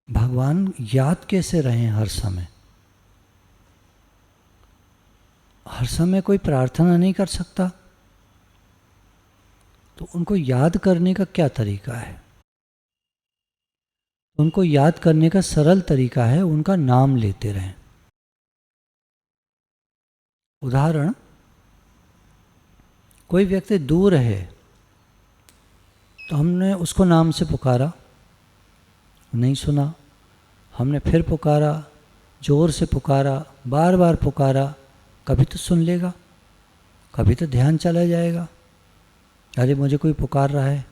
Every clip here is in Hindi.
भगवान याद कैसे रहें हर समय? हर समय कोई प्रार्थना नहीं कर सकता, तो उनको याद करने का क्या तरीका है? उनको याद करने का सरल तरीका है उनका नाम लेते रहें। उदाहरण, कोई व्यक्ति दूर है तो हमने उसको नाम से पुकारा, नहीं सुना, हमने फिर पुकारा, जोर से पुकारा, बार बार पुकारा, कभी तो सुन लेगा, कभी तो ध्यान चला जाएगा, अरे मुझे कोई पुकार रहा है।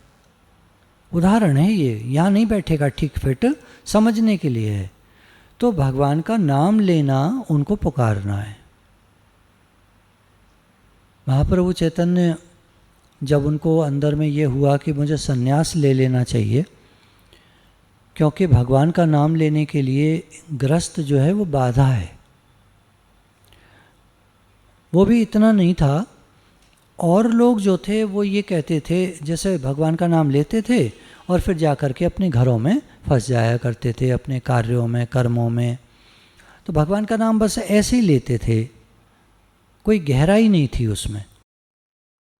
उदाहरण है ये, यहाँ नहीं बैठेगा ठीक फिट, समझने के लिए है। तो भगवान का नाम लेना उनको पुकारना है। महाप्रभु चैतन्य जब उनको अंदर में ये हुआ कि मुझे सन्यास ले लेना चाहिए, क्योंकि भगवान का नाम लेने के लिए ग्रस्त जो है वो बाधा है, वो भी इतना नहीं था। और लोग जो थे वो ये कहते थे, जैसे भगवान का नाम लेते थे और फिर जा कर के अपने घरों में फंस जाया करते थे, अपने कार्यों में, कर्मों में। तो भगवान का नाम बस ऐसे ही लेते थे, कोई गहराई नहीं थी उसमें।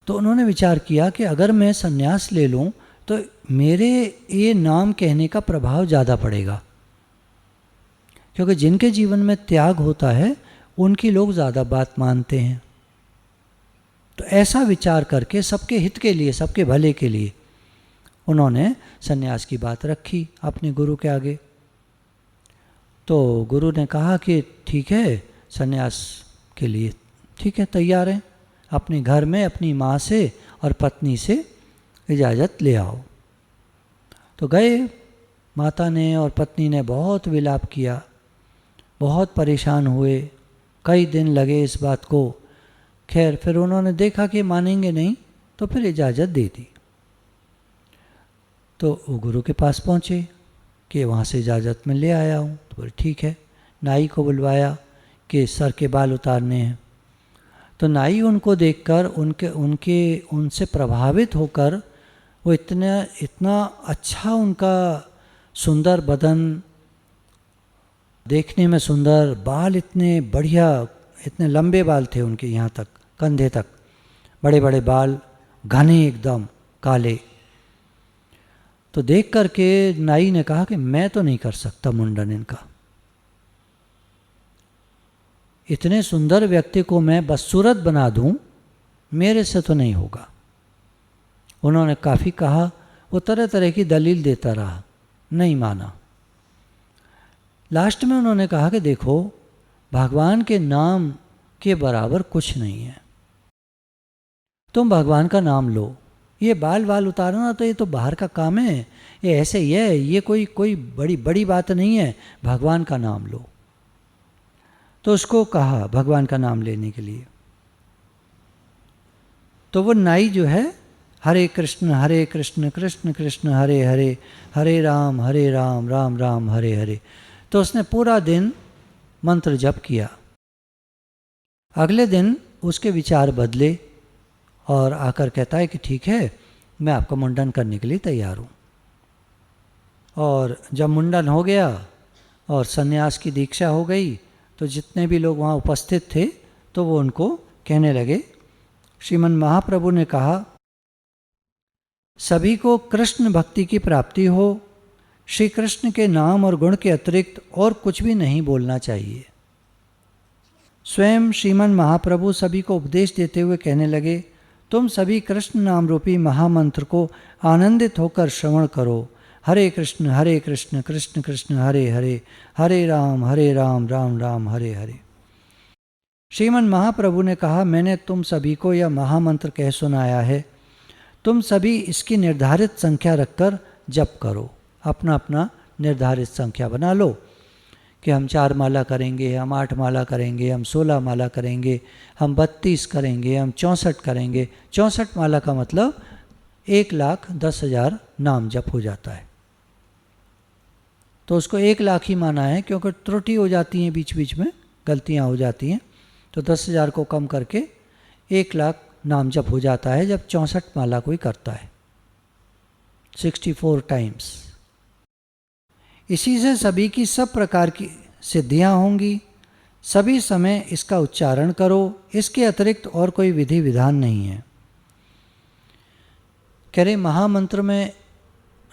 तो उन्होंने विचार किया कि अगर मैं सन्यास ले लूँ तो मेरे ये नाम कहने का प्रभाव ज़्यादा पड़ेगा, क्योंकि जिनके जीवन में त्याग होता है उनकी लोग ज़्यादा बात मानते हैं। तो ऐसा विचार करके सबके हित के लिए, सबके भले के लिए उन्होंने सन्यास की बात रखी अपने गुरु के आगे। तो गुरु ने कहा कि ठीक है, सन्यास के लिए ठीक है, तैयार हैं, अपने घर में अपनी माँ से और पत्नी से इजाज़त ले आओ। तो गए, माता ने और पत्नी ने बहुत विलाप किया, बहुत परेशान हुए, कई दिन लगे इस बात को। खैर फिर उन्होंने देखा कि मानेंगे नहीं, तो फिर इजाज़त दे दी। तो वो गुरु के पास पहुँचे कि वहाँ से इजाज़त मैं ले आया हूँ। तो बोले ठीक है। नाई को बुलवाया कि सर के बाल उतारने हैं। तो नाई उनको देखकर उनसे प्रभावित होकर वो इतना अच्छा, उनका सुंदर बदन, देखने में सुंदर, बाल इतने बढ़िया, इतने लंबे बाल थे उनके, यहाँ तक कंधे तक बड़े बड़े बाल, घने एकदम काले। तो देख करके नाई ने कहा कि मैं तो नहीं कर सकता मुंडन इनका, इतने सुंदर व्यक्ति को मैं बदसूरत बना दूं, मेरे से तो नहीं होगा। उन्होंने काफ़ी कहा, वो तरह तरह की दलील देता रहा, नहीं माना। लास्ट में उन्होंने कहा कि देखो, भगवान के नाम के बराबर कुछ नहीं है, तुम भगवान का नाम लो। ये बाल बाल उतारना तो ये तो बाहर का काम है, ये ऐसे ही है, ये कोई बड़ी बात नहीं है, भगवान का नाम लो। तो उसको कहा भगवान का नाम लेने के लिए। तो वो नाई जो है, हरे कृष्ण कृष्ण कृष्ण हरे हरे, हरे राम राम राम हरे हरे, तो उसने पूरा दिन मंत्र जप किया। अगले दिन उसके विचार बदले और आकर कहता है कि ठीक है, मैं आपका मुंडन करने के लिए तैयार हूँ। और जब मुंडन हो गया और सन्यास की दीक्षा हो गई, तो जितने भी लोग वहाँ उपस्थित थे तो वो उनको कहने लगे, श्रीमन महाप्रभु ने कहा सभी को कृष्ण भक्ति की प्राप्ति हो, श्री कृष्ण के नाम और गुण के अतिरिक्त और कुछ भी नहीं बोलना चाहिए। स्वयं श्रीमन महाप्रभु सभी को उपदेश देते हुए कहने लगे, तुम सभी कृष्ण नाम रूपी महामंत्र को आनंदित होकर श्रवण करो। हरे कृष्ण कृष्ण कृष्ण हरे हरे, हरे राम राम राम हरे हरे। श्रीमन महाप्रभु ने कहा, मैंने तुम सभी को यह महामंत्र कह सुनाया है, तुम सभी इसकी निर्धारित संख्या रखकर जप करो। अपना अपना निर्धारित संख्या बना लो कि हम 4 माला करेंगे, हम 8 माला करेंगे, हम 16 माला करेंगे, हम 32 करेंगे, हम 64 करेंगे। 64 माला का मतलब 1,10,000 नाम जप हो जाता है। तो उसको 1 लाख ही माना है, क्योंकि त्रुटि हो जाती हैं, बीच बीच में गलतियां हो जाती हैं। तो 10,000 को कम करके 1 लाख नाम जप हो जाता है जब 64 माला कोई करता है, 64 टाइम्स। इसी से सभी की सब प्रकार की सिद्धियां होंगी। सभी समय इसका उच्चारण करो, इसके अतिरिक्त और कोई विधि विधान नहीं है। कह रहे महामंत्र में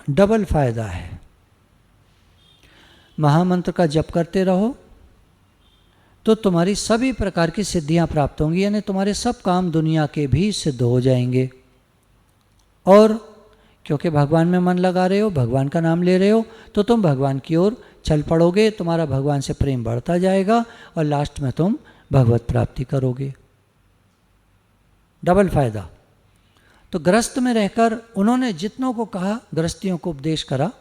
डबल फायदा है। महामंत्र का जप करते रहो तो तुम्हारी सभी प्रकार की सिद्धियां प्राप्त होंगी, यानी तुम्हारे सब काम दुनिया के भी सिद्ध हो जाएंगे। और क्योंकि भगवान में मन लगा रहे हो, भगवान का नाम ले रहे हो, तो तुम भगवान की ओर चल पड़ोगे, तुम्हारा भगवान से प्रेम बढ़ता जाएगा और लास्ट में तुम भगवत प्राप्ति करोगे। डबल फायदा। तो गृहस्थ में रहकर उन्होंने जितनों को कहा, गृहस्थियों को उपदेश करा,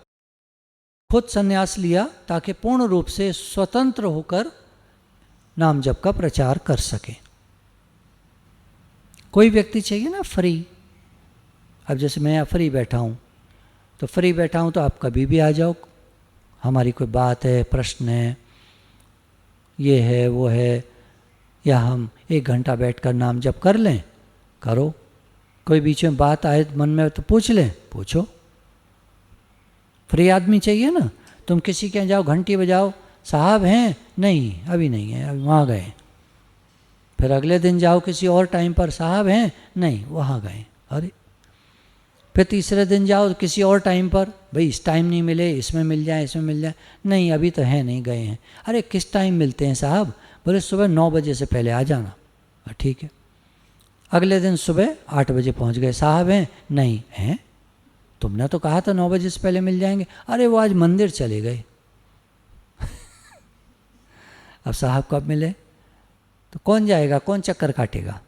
खुद संन्यास लिया ताकि पूर्ण रूप से स्वतंत्र होकर नाम जप का प्रचार कर सके। कोई व्यक्ति चाहिए ना फ्री। अब जैसे मैं यहाँ फ्री बैठा हूँ, तो फ्री बैठा हूँ तो आप कभी भी आ जाओ, हमारी कोई बात है, प्रश्न है, ये है वो है, या हम 1 घंटा बैठकर नाम जप कर लें, करो। कोई बीच में बात आए मन में तो पूछ लें, पूछो। फ्री आदमी चाहिए ना। तुम किसी के यहाँ जाओ, घंटी बजाओ, साहब हैं, नहीं अभी नहीं है, अभी वहाँ गए। फिर अगले दिन जाओ किसी और टाइम पर, साहब हैं, नहीं वहाँ गए। अरे फिर तीसरे दिन जाओ तो किसी और टाइम पर, भाई इस टाइम नहीं मिले, इसमें मिल जाए, इसमें मिल जाए, नहीं अभी तो है नहीं, गए हैं। अरे किस टाइम मिलते हैं साहब? बोले सुबह 9 बजे से पहले आ जाना। ठीक है। अगले दिन सुबह 8 बजे पहुंच गए, साहब हैं, नहीं हैं, तुमने तो कहा था 9 बजे से पहले मिल जाएंगे। अरे वो आज मंदिर चले गए। अब साहब कब मिले? तो कौन जाएगा, कौन चक्कर काटेगा?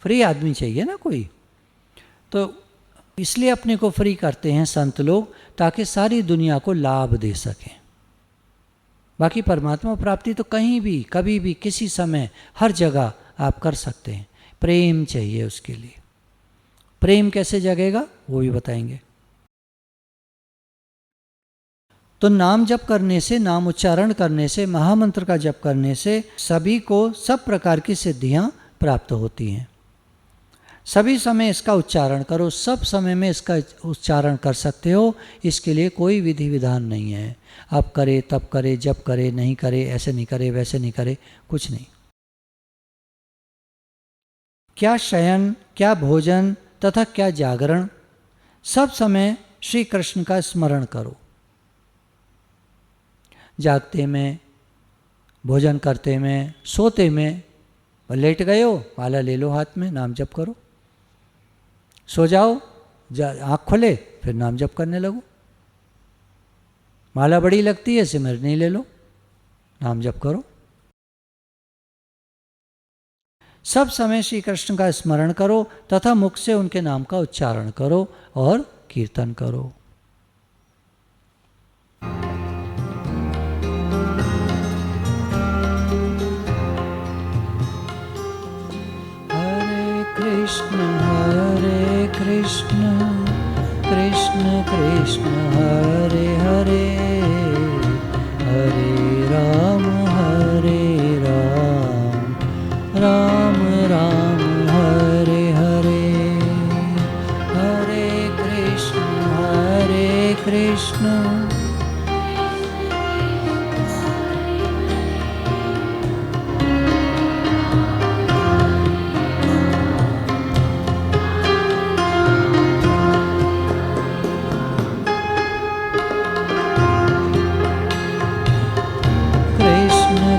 फ्री आदमी चाहिए ना कोई। तो इसलिए अपने को फ्री करते हैं संत लोग, ताकि सारी दुनिया को लाभ दे सकें। बाकी परमात्मा प्राप्ति तो कहीं भी, कभी भी, किसी समय, हर जगह आप कर सकते हैं। प्रेम चाहिए उसके लिए। प्रेम कैसे जगेगा वो भी बताएंगे। तो नाम जप करने से, नाम उच्चारण करने से, महामंत्र का जप करने से सभी को सब प्रकार की सिद्धियां प्राप्त होती हैं। सभी समय इसका उच्चारण करो, सब समय में इसका उच्चारण कर सकते हो, इसके लिए कोई विधि विधान नहीं है। अब करे तब करे, जब करे, नहीं करे, ऐसे नहीं करे, वैसे नहीं करे, कुछ नहीं। क्या शयन, क्या भोजन तथा क्या जागरण, सब समय श्री कृष्ण का स्मरण करो। जागते में, भोजन करते में, सोते में, लेट गए हो, माला ले लो हाथ में, नाम जप करो। सो जाओ, आँख खुले, फिर नाम जप करने लगो। माला बड़ी लगती है, सिमरनी ले लो, नाम जप करो। सब समय श्री कृष्ण का स्मरण करो तथा मुख से उनके नाम का उच्चारण करो और कीर्तन करो। हरे कृष्ण कृष्ण कृष्ण हरे हरे, हरे राम राम राम हरे हरे। हरे कृष्ण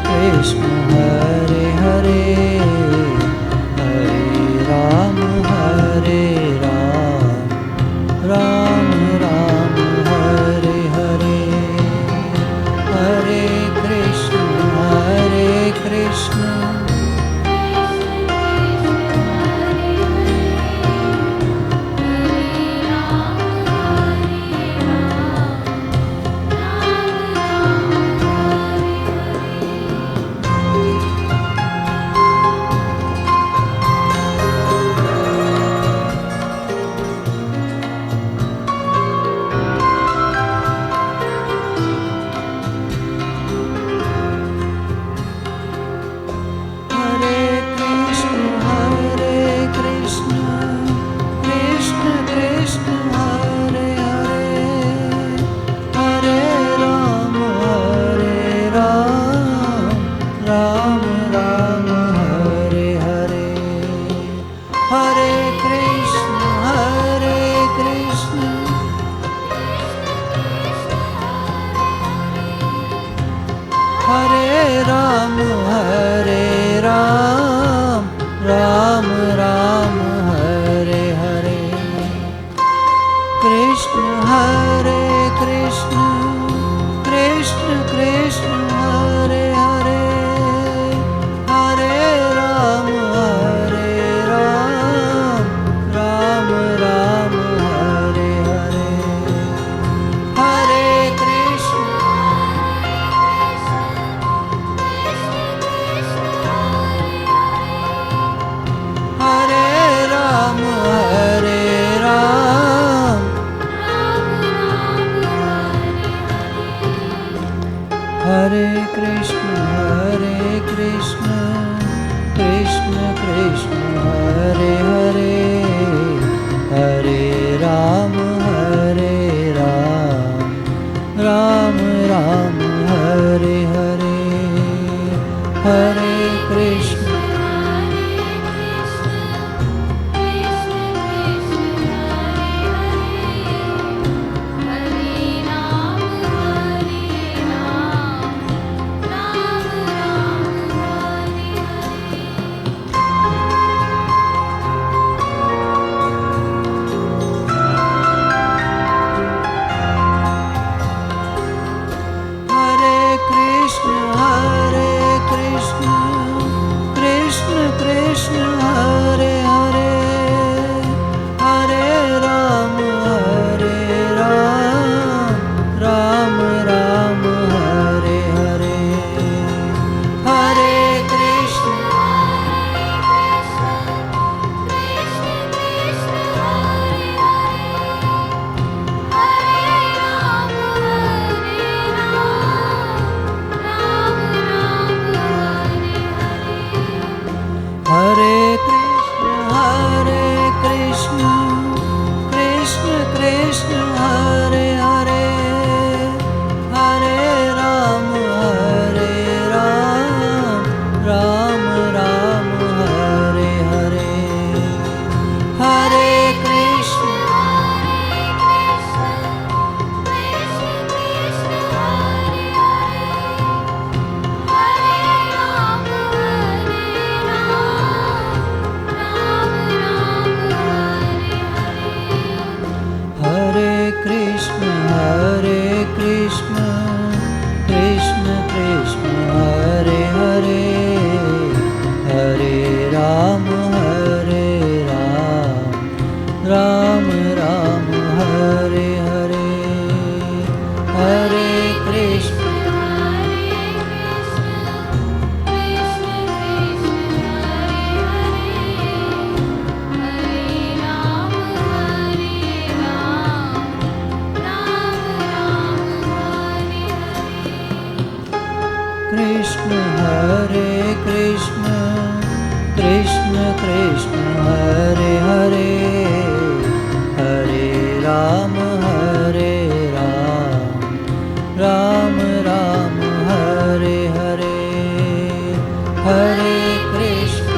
कृष्ण हरे हरे, हरे राम राम राम हरे हरे। हरे कृष्ण राम राम राम हरे हरे, कृष्ण हरे कृष्ण कृष्ण कृष्ण हरे हरे, हरे राम राम राम हरे हरे, हरे कृष्ण हरे राम हरे कृष्ण कृष्ण कृष्ण हरे हरे, हरे राम राम राम हरे हरे, हरे कृष्ण कृष्ण हरे हरे, हरे राम राम राम हरे हरे, हरे कृष्ण हरे कृष्ण कृष्ण कृष्ण हरे हरे, हरे राम राम राम हरे हरे, हरे कृष्ण हरे कृष्ण कृष्ण कृष्ण हरे हरे, हरे राम राम राम हरे हरे, हरे कृष्ण कृष्ण कृष्ण हरे हरे, हरे राम राम राम हरे हरे, हरे कृष्ण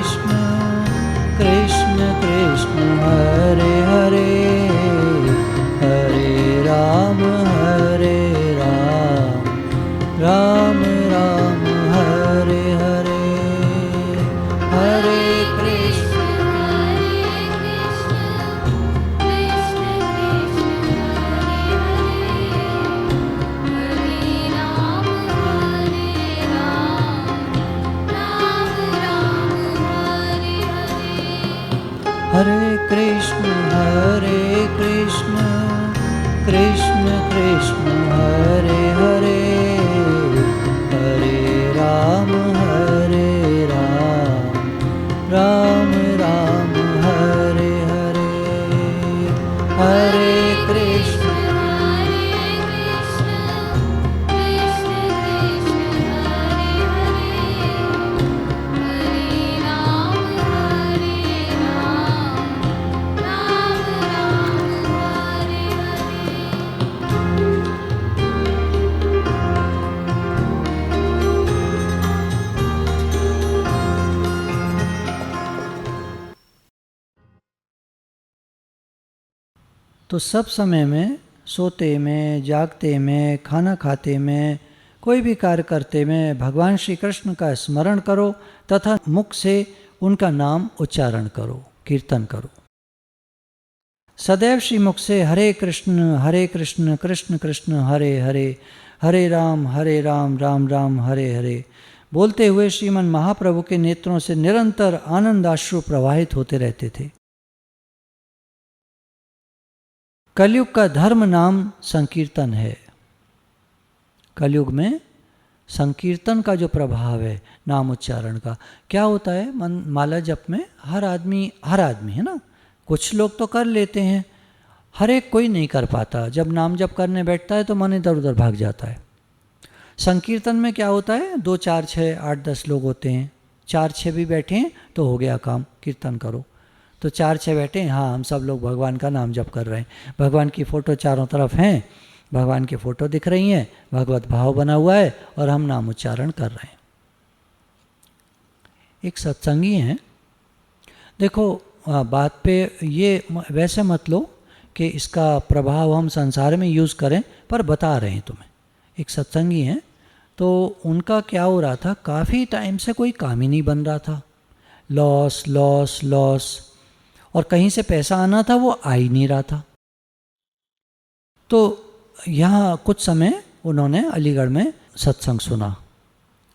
कृष्ण कृष्ण कृष्ण हरे हरे हरे राम राम राम हरे हरे हरे कृष्ण हरे कृष्ण कृष्ण कृष्ण हरे हरे हरे राम राम राम हरे हरे हरे कृष्ण तो सब समय में, सोते में, जागते में, खाना खाते में, कोई भी कार्य करते में भगवान श्री कृष्ण का स्मरण करो तथा मुख से उनका नाम उच्चारण करो, कीर्तन करो। सदैव श्री मुख से हरे कृष्ण कृष्ण कृष्ण हरे हरे हरे राम राम राम हरे हरे बोलते हुए श्रीमन महाप्रभु के नेत्रों से निरंतर आनंदाश्रु प्रवाहित होते रहते थे। कलयुग का धर्म नाम संकीर्तन है। कलयुग में संकीर्तन का जो प्रभाव है नाम उच्चारण का, क्या होता है, मन माला जप में हर आदमी है ना, कुछ लोग तो कर लेते हैं, हर एक कोई नहीं कर पाता। जब नाम जप करने बैठता है तो मन इधर उधर भाग जाता है। संकीर्तन में क्या होता है, 2 4 6 8 10 लोग होते हैं, 4 6 भी बैठे हैं तो हो गया काम, कीर्तन करो। तो 4 6 बैठे हैं, हाँ हम सब लोग भगवान का नाम जप कर रहे हैं, भगवान की फ़ोटो चारों तरफ हैं, भगवान की फ़ोटो दिख रही हैं, भगवत भाव बना हुआ है और हम नाम उच्चारण कर रहे हैं। एक सत्संगी हैं, देखो बात पे ये वैसे मत लो कि इसका प्रभाव हम संसार में यूज़ करें, पर बता रहे हैं तुम्हें। एक सत्संगी हैं, तो उनका क्या हो रहा था, काफ़ी टाइम से कोई काम ही नहीं बन रहा था, लॉस लॉस लॉस, और कहीं से पैसा आना था वो आ ही नहीं रहा था। तो यहाँ कुछ समय उन्होंने अलीगढ़ में सत्संग सुना,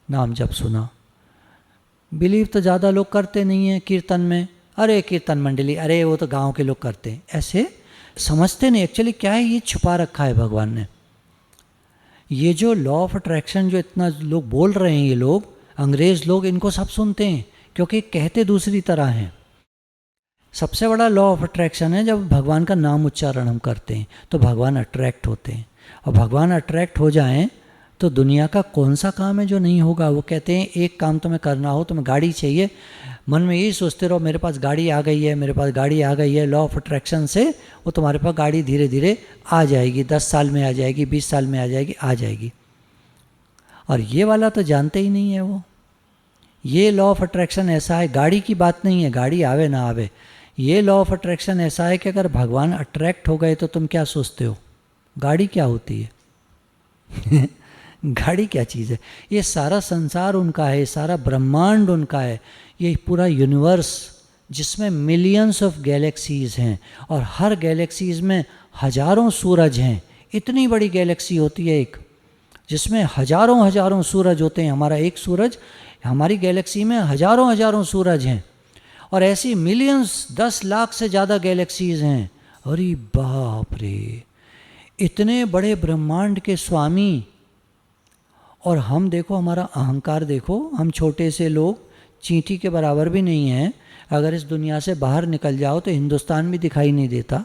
नाम जप सुना। बिलीव तो ज़्यादा लोग करते नहीं हैं कीर्तन में, अरे कीर्तन मंडली, अरे वो तो गांव के लोग करते हैं, ऐसे समझते नहीं। एक्चुअली क्या है, ये छुपा रखा है भगवान ने। ये जो लॉ ऑफ अट्रैक्शन जो इतना लोग बोल रहे हैं, ये लोग अंग्रेज़ लोग इनको सब सुनते हैं, क्योंकि कहते दूसरी तरह हैं। सबसे बड़ा लॉ ऑफ अट्रैक्शन है, जब भगवान का नाम उच्चारण हम करते हैं तो भगवान अट्रैक्ट होते हैं, और भगवान अट्रैक्ट हो जाएं तो दुनिया का कौन सा काम है जो नहीं होगा। वो कहते हैं एक काम तुम्हें करना हो, तुम्हें गाड़ी चाहिए, मन में यही सोचते रहो मेरे पास गाड़ी आ गई है, मेरे पास गाड़ी आ गई है। लॉ ऑफ अट्रैक्शन से वो तुम्हारे पास गाड़ी धीरे धीरे आ जाएगी, 10 साल में आ जाएगी, 20 साल में आ जाएगी। और ये वाला तो जानते ही नहीं है वो। ये लॉ ऑफ अट्रैक्शन ऐसा है, गाड़ी की बात नहीं है, गाड़ी आवे ना आवे, ये लॉ ऑफ अट्रैक्शन ऐसा है कि अगर भगवान अट्रैक्ट हो गए तो तुम क्या सोचते हो, गाड़ी क्या होती है गाड़ी क्या चीज़ है। ये सारा संसार उनका है, सारा ब्रह्मांड उनका है, ये पूरा यूनिवर्स जिसमें मिलियंस ऑफ गैलेक्सीज़ हैं, और हर गैलेक्सीज़ में हजारों सूरज हैं। इतनी बड़ी गैलेक्सी होती है एक, जिसमें हजारों सूरज होते हैं। हमारा एक सूरज, हमारी गैलेक्सी में हजारों सूरज हैं, और ऐसी मिलियंस, 10 लाख से ज़्यादा गैलेक्सीज़ हैं। अरे बाप रे, इतने बड़े ब्रह्मांड के स्वामी, और हम देखो, हमारा अहंकार देखो, हम छोटे से लोग चींटी के बराबर भी नहीं हैं। अगर इस दुनिया से बाहर निकल जाओ तो हिंदुस्तान भी दिखाई नहीं देता,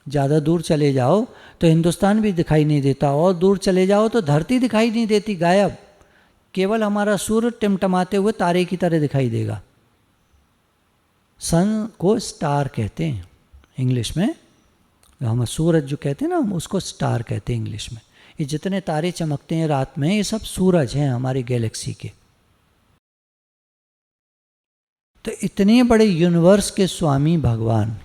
ज़्यादा दूर चले जाओ तो हिंदुस्तान भी दिखाई नहीं देता, और दूर चले जाओ तो धरती दिखाई नहीं देती, गायब। केवल हमारा सूर्य टिमटमाते हुए तारे की तरह दिखाई देगा। सन को स्टार कहते हैं इंग्लिश में, हम सूरज जो कहते हैं ना, हम उसको स्टार कहते हैं इंग्लिश में। ये जितने तारे चमकते हैं रात में, ये सब सूरज हैं हमारी गैलेक्सी के। तो इतने बड़े यूनिवर्स के स्वामी भगवान,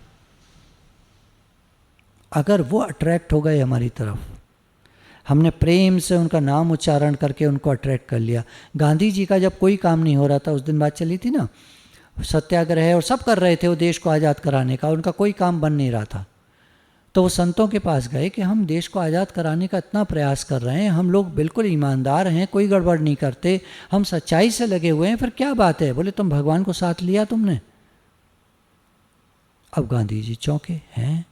अगर वो अट्रैक्ट हो गए हमारी तरफ, हमने प्रेम से उनका नाम उच्चारण करके उनको अट्रैक्ट कर लिया। गांधी जी का जब कोई काम नहीं हो रहा था, उस दिन बात चली थी ना, सत्याग्रह और सब कर रहे थे वो देश को आज़ाद कराने का, उनका कोई काम बन नहीं रहा था, तो वो संतों के पास गए कि हम देश को आज़ाद कराने का इतना प्रयास कर रहे हैं, हम लोग बिल्कुल ईमानदार हैं, कोई गड़बड़ नहीं करते, हम सच्चाई से लगे हुए हैं, फिर क्या बात है? बोले तुम भगवान को साथ लिया तुमने। अब गांधी जी चौंके, हैं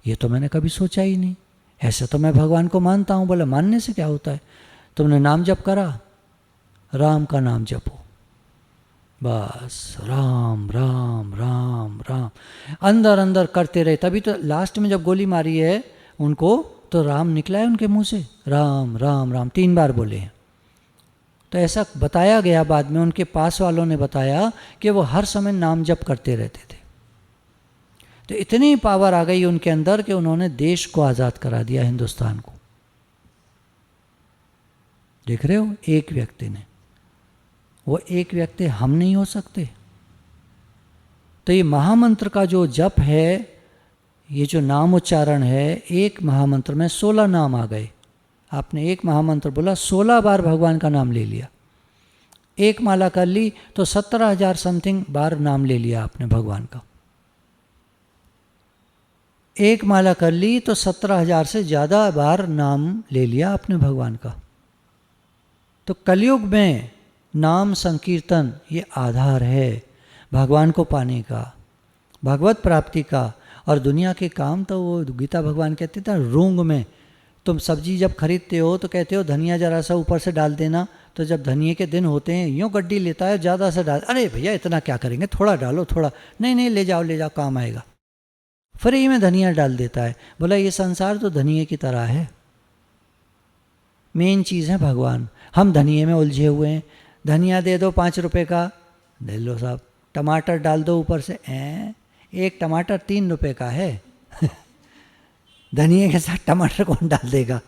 ये तो मैंने कभी सोचा ही नहीं, ऐसे तो मैं भगवान को मानता हूँ। बोले मानने से क्या होता है, तुमने नाम जप करा, राम का नाम जपो, बस राम राम राम राम अंदर अंदर करते रहे। तभी तो लास्ट में जब गोली मारी है उनको, तो राम निकला है उनके मुंह से, राम राम राम 3 बार बोले हैं। तो ऐसा बताया गया, बाद में उनके पास वालों ने बताया कि वो हर समय नाम जप करते रहते थे। तो इतनी पावर आ गई उनके अंदर कि उन्होंने देश को आज़ाद करा दिया, हिंदुस्तान को। देख रहे हो, एक व्यक्ति ने, वो एक व्यक्ति हम नहीं हो सकते। तो ये महामंत्र का जो जप है, ये जो नाम उच्चारण है, एक महामंत्र में 16 नाम आ गए। आपने एक महामंत्र बोला, 16 बार भगवान का नाम ले लिया। एक माला कर ली तो 17,000 समथिंग बार नाम ले लिया आपने भगवान का। एक माला कर ली तो 17,000 से ज़्यादा बार नाम ले लिया आपने भगवान का। तो कलयुग में नाम संकीर्तन ये आधार है भगवान को पाने का, भगवत प्राप्ति का। और दुनिया के काम तो वो गीता भगवान कहते थे, रूंग में तुम सब्जी जब खरीदते हो तो कहते हो धनिया जरा सा ऊपर से डाल देना, तो जब धनिये के दिन होते हैं यूँ गड्डी लेता है, ज़्यादा से डाल, अरे भैया इतना क्या करेंगे, थोड़ा डालो थोड़ा, नहीं नहीं ले जाओ काम आएगा, फ्री में धनिया डाल देता है। बोला ये संसार तो धनिये की तरह है, मेन चीज़ है भगवान। हम धनिये में उलझे हुए हैं, धनिया दे दो 5 रुपए का, ले लो साहब, टमाटर डाल दो ऊपर से, एक टमाटर 3 रुपए का है धनिये के साथ टमाटर कौन डाल देगा।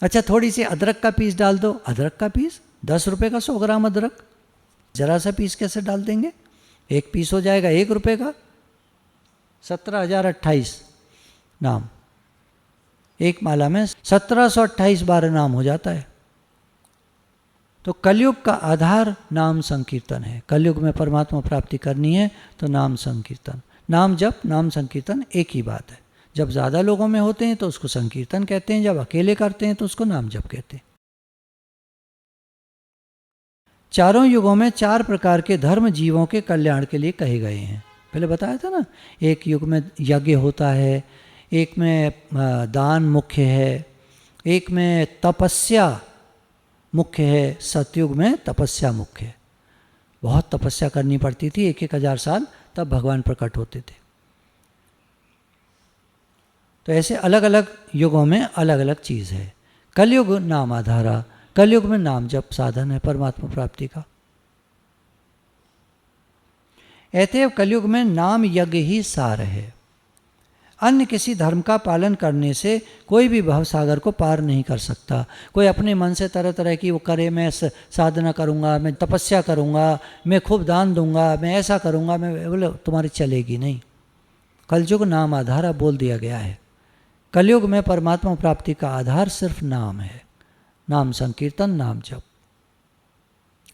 अच्छा थोड़ी सी अदरक का पीस डाल दो, अदरक का पीस 10 रुपए का 100 ग्राम अदरक, जरा सा पीस कैसे डाल देंगे, एक पीस हो जाएगा 1 रुपए का। 17,028 नाम, एक माला में 1728 बार नाम हो जाता है। तो कलयुग का आधार नाम संकीर्तन है। कलयुग में परमात्मा प्राप्ति करनी है तो नाम संकीर्तन, नाम जप नाम संकीर्तन एक ही बात है। जब ज़्यादा लोगों में होते हैं तो उसको संकीर्तन कहते हैं, जब अकेले करते हैं तो उसको नाम जप कहते हैं। चारों युगों में 4 प्रकार के धर्म जीवों के कल्याण के लिए कहे गए हैं। पहले बताया था ना, एक युग में यज्ञ होता है, एक में दान मुख्य है, एक में तपस्या मुख्य है, सतयुग में तपस्या मुख्य है। बहुत तपस्या करनी पड़ती थी, 1,000 साल, तब भगवान प्रकट होते थे। तो ऐसे अलग अलग युगों में अलग अलग चीज़ है। कलयुग नाम आधारा, कलयुग में नाम जप साधन है परमात्मा प्राप्ति का। अतएव कलयुग में नाम यज्ञ ही सार है। अन्य किसी धर्म का पालन करने से कोई भी भवसागर को पार नहीं कर सकता। कोई अपने मन से तरह तरह की वो करे, मैं साधना करूँगा, मैं तपस्या करूँगा, मैं खूब दान दूंगा, मैं ऐसा करूँगा, मैं बोले तुम्हारी चलेगी नहीं। कलयुग नाम आधारा बोल दिया गया है। कलयुग में परमात्मा प्राप्ति का आधार सिर्फ नाम है, नाम संकीर्तन नाम जप।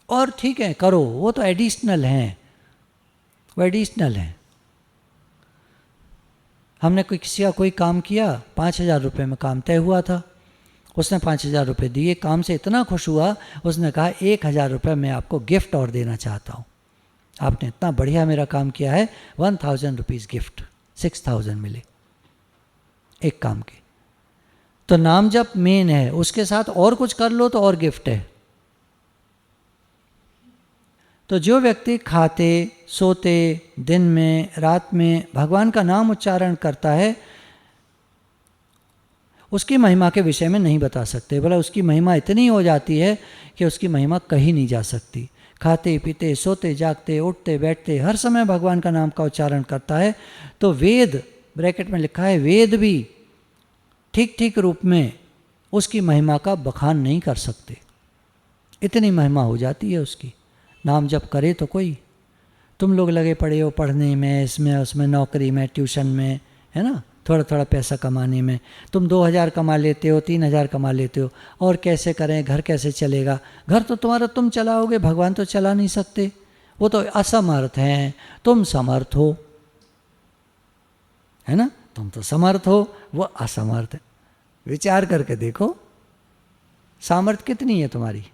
और ठीक है करो, वो तो एडिशनल हैं, वो एडिशनल हैं। हमने किसी का कोई काम किया, 5,000 रुपये में काम तय हुआ था, उसने 5,000 रुपये दिए, काम से इतना खुश हुआ, उसने कहा 1,000 रुपये मैं आपको गिफ्ट और देना चाहता हूँ, आपने इतना बढ़िया मेरा काम किया है, 1,000 रुपीज़ गिफ्ट, 6,000 मिले एक काम के। तो नाम जप मेन है, उसके साथ और कुछ कर लो तो और गिफ्ट है। तो जो व्यक्ति खाते सोते दिन में रात में भगवान का नाम उच्चारण करता है, उसकी महिमा के विषय में नहीं बता सकते। बोला उसकी महिमा इतनी हो जाती है कि उसकी महिमा कहीं नहीं जा सकती। खाते पीते सोते जागते उठते बैठते हर समय भगवान का नाम का उच्चारण करता है, तो वेद, ब्रैकेट में लिखा है, वेद भी ठीक ठीक रूप में उसकी महिमा का बखान नहीं कर सकते, इतनी महिमा हो जाती है उसकी। नाम जप करे तो कोई तुम लोग लगे पड़े हो पढ़ने में, इसमें उसमें, नौकरी में, ट्यूशन में, है ना, थोड़ा थोड़ा पैसा कमाने में। तुम 2,000 कमा लेते हो, 3,000 कमा लेते हो, और कैसे करें, घर कैसे चलेगा? घर तो तुम्हारा तुम चलाओगे, भगवान तो चला नहीं सकते, वो तो असमर्थ हैं, तुम समर्थ हो, है ना, तुम तो समर्थ हो, वो असमर्थ है। विचार करके देखो, सामर्थ्य कितनी है तुम्हारी?